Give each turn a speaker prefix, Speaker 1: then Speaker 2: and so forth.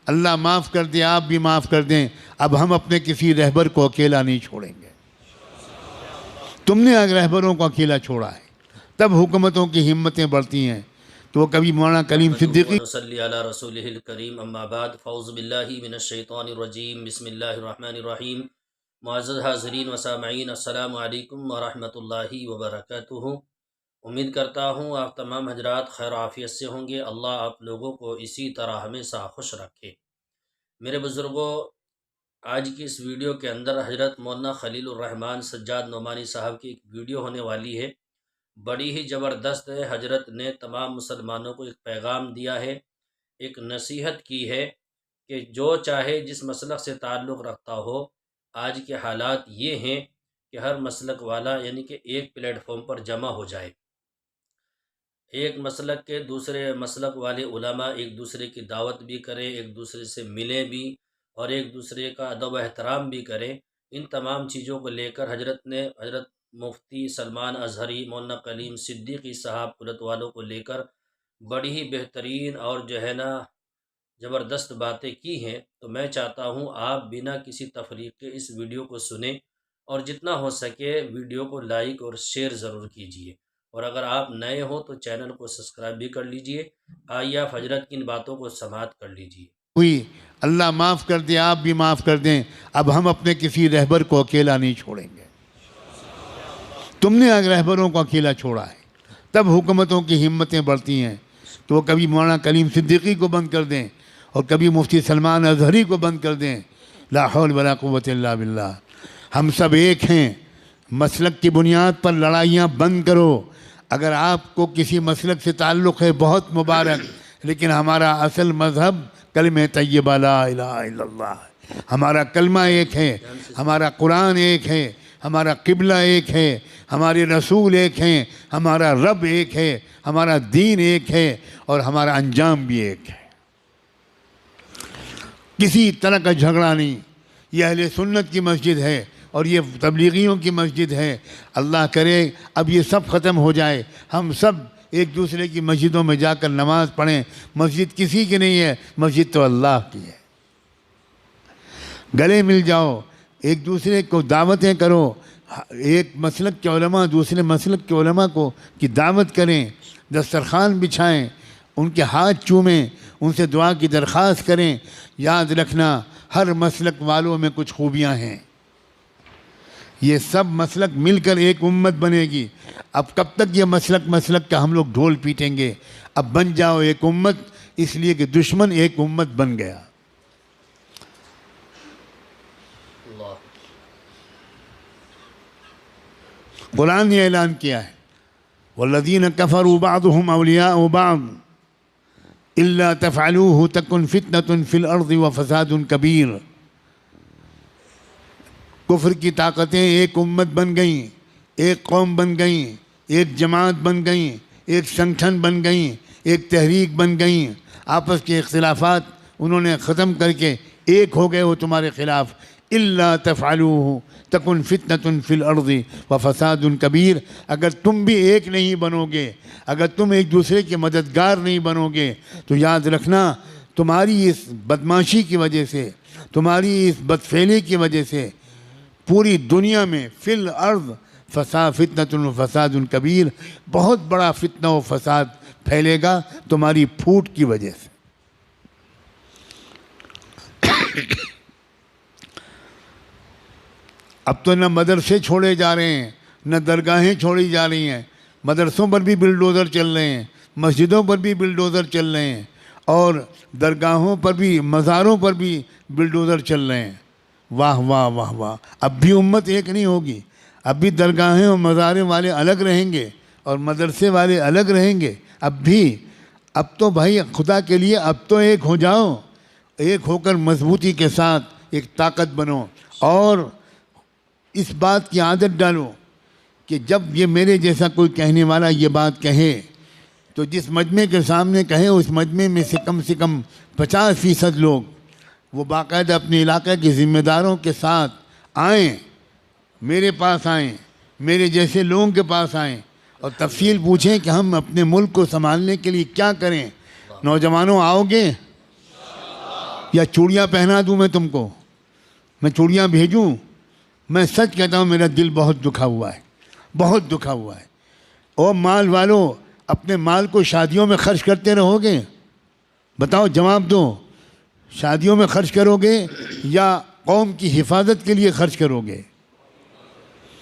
Speaker 1: اللہ معاف کر دے، آپ بھی معاف کر دیں۔ اب ہم اپنے کسی رہبر کو اکیلا نہیں چھوڑیں گے۔ تم نے اگر رہبروں کو اکیلا چھوڑا ہے تب حکومتوں کی ہمتیں بڑھتی ہیں۔ تو کبھی مولانا کلیم صدیقی
Speaker 2: صلی علی رسولہ الکریم، اما بعد، فاعوذ باللہ من الشیطان الرجیم، بسم اللہ الرحمن الرحیم۔ معزز حاضرین و سامعین، السلام علیکم ورحمۃ اللہ وبرکاتہ۔ امید کرتا ہوں آپ تمام حضرات خیر و عافیت سے ہوں گے۔ اللہ آپ لوگوں کو اسی طرح ہمیشہ خوش رکھے۔ میرے بزرگوں، آج کی اس ویڈیو کے اندر حضرت مولانا خلیل الرحمن سجاد نعمانی صاحب کی ایک ویڈیو ہونے والی ہے، بڑی ہی زبردست ہے۔ حضرت نے تمام مسلمانوں کو ایک پیغام دیا ہے، ایک نصیحت کی ہے کہ جو چاہے جس مسلک سے تعلق رکھتا ہو، آج کے حالات یہ ہیں کہ ہر مسلک والا یعنی کہ ایک پلیٹ فارم پر جمع ہو جائے، ایک مسلک کے دوسرے مسلک والے علماء ایک دوسرے کی دعوت بھی کریں، ایک دوسرے سے ملیں بھی، اور ایک دوسرے کا ادب و احترام بھی کریں۔ ان تمام چیزوں کو لے کر حضرت نے مفتی سلمان اظہری، مولانا کلیم صدیقی صاحب قدرت والوں کو لے کر بڑی ہی بہترین اور جو ہے نا زبردست باتیں کی ہیں۔ تو میں چاہتا ہوں آپ بنا کسی تفریق کے اس ویڈیو کو سنیں، اور جتنا ہو سکے ویڈیو کو لائک اور شیئر ضرور کیجیے، اور اگر آپ نئے ہوں تو چینل کو سبسکرائب بھی کر لیجیے۔ آئیے آپ حضرت کی ان باتوں کو سماعت کر لیجیے۔
Speaker 1: ہوئی، اللہ معاف کر دے، آپ بھی معاف کر دیں۔ اب ہم اپنے کسی رہبر کو اکیلا نہیں چھوڑیں گے۔ تم نے اگر رہبروں کو اکیلا چھوڑا ہے تب حکومتوں کی ہمتیں بڑھتی ہیں۔ تو وہ کبھی مولانا کلیم صدیقی کو بند کر دیں اور کبھی مفتی سلمان اظہری کو بند کر دیں۔ لا حول ولا قوت الا باللہ۔ ہم سب ایک ہیں۔ مسلک کی بنیاد پر لڑائیاں بند کرو۔ اگر آپ کو کسی مسلک سے تعلق ہے بہت مبارک، لیکن ہمارا اصل مذہب کلمہ طیبہ لا الہ الا اللہ ہے۔ ہمارا کلمہ ایک ہے، ہمارا قرآن ایک ہے، ہمارا قبلہ ایک ہے، ہمارے رسول ایک ہیں، ہمارا رب ایک ہے، ہمارا دین ایک ہے، اور ہمارا انجام بھی ایک ہے۔ کسی طرح کا جھگڑا نہیں۔ یہ اہل سنت کی مسجد ہے اور یہ تبلیغیوں کی مسجد ہے۔ اللہ کرے اب یہ سب ختم ہو جائے، ہم سب ایک دوسرے کی مسجدوں میں جا کر نماز پڑھیں۔ مسجد کسی کی نہیں ہے، مسجد تو اللہ کی ہے۔ گلے مل جاؤ، ایک دوسرے کو دعوتیں کرو۔ ایک مسلک کے علماء دوسرے مسلک کے علماء کو کی دعوت کریں، دسترخوان بچھائیں، ان کے ہاتھ چومیں، ان سے دعا کی درخواست کریں۔ یاد رکھنا، ہر مسلک والوں میں کچھ خوبیاں ہیں۔ یہ سب مسلک مل کر ایک امت بنے گی۔ اب کب تک یہ مسلک کا ہم لوگ ڈھول پیٹیں گے؟ اب بن جاؤ ایک امت، اس لیے کہ دشمن ایک امت بن گیا۔
Speaker 2: اللہ
Speaker 1: قرآن نے اعلان کیا ہے، والذین کفروا بعضهم اولیاء بعض الا تفعلوه تکن فتنة فی الارض وفساد کبیر۔ کفر کی طاقتیں ایک امت بن گئیں، ایک قوم بن گئیں، ایک جماعت بن گئیں، ایک سنگٹھن بن گئیں، ایک تحریک بن گئیں۔ آپس کے اختلافات انہوں نے ختم کر کے ایک ہو گئے وہ تمہارے خلاف۔ الا تفعلوه تکن فتنة فی الارض وفساد کبیر۔ اگر تم بھی ایک نہیں بنو گے، اگر تم ایک دوسرے کے مددگار نہیں بنو گے، تو یاد رکھنا تمہاری اس بدماشی کی وجہ سے، تمہاری اس بدفعلی کی وجہ سے پوری دنیا میں فی الارض فتنة و فساد کبیر، بہت بڑا فتنہ و فساد پھیلے گا تمہاری پھوٹ کی وجہ سے۔ اب تو نہ مدرسے چھوڑے جا رہے ہیں، نہ درگاہیں چھوڑی جا رہی ہیں۔ مدرسوں پر بھی بلڈوزر چل رہے ہیں، مسجدوں پر بھی بلڈوزر چل رہے ہیں، اور درگاہوں پر بھی، مزاروں پر بھی بلڈوزر چل رہے ہیں۔ واہ واہ واہ واہ۔ اب بھی امت ایک نہیں ہوگی، اب بھی درگاہیں اور مزاریں والے الگ رہیں گے اور مدرسے والے الگ رہیں گے۔ اب تو بھائی خدا کے لیے اب تو ایک ہو جاؤ، ایک ہو کر مضبوطی کے ساتھ ایک طاقت بنو، اور اس بات کی عادت ڈالو کہ جب یہ میرے جیسا کوئی کہنے والا یہ بات کہے تو جس مجمع کے سامنے کہے اس مجمع میں سے کم 50% لوگ وہ باقاعدہ اپنے علاقے کے ذمہ داروں کے ساتھ آئیں، میرے پاس آئیں، میرے جیسے لوگوں کے پاس آئیں اور تفصیل پوچھیں کہ ہم اپنے ملک کو سنبھالنے کے لیے کیا کریں۔ نوجوانوں آؤ گے؟ یا چوڑیاں پہنا دوں میں تم کو، میں چوڑیاں بھیجوں؟ میں سچ کہتا ہوں میرا دل بہت دکھا ہوا ہے، بہت دکھا ہوا ہے۔ او مال والو، اپنے مال کو شادیوں میں خرچ کرتے رہو گے؟ بتاؤ، جواب دو، شادیوں میں خرچ کرو گے یا قوم کی حفاظت کے لیے خرچ کرو گے؟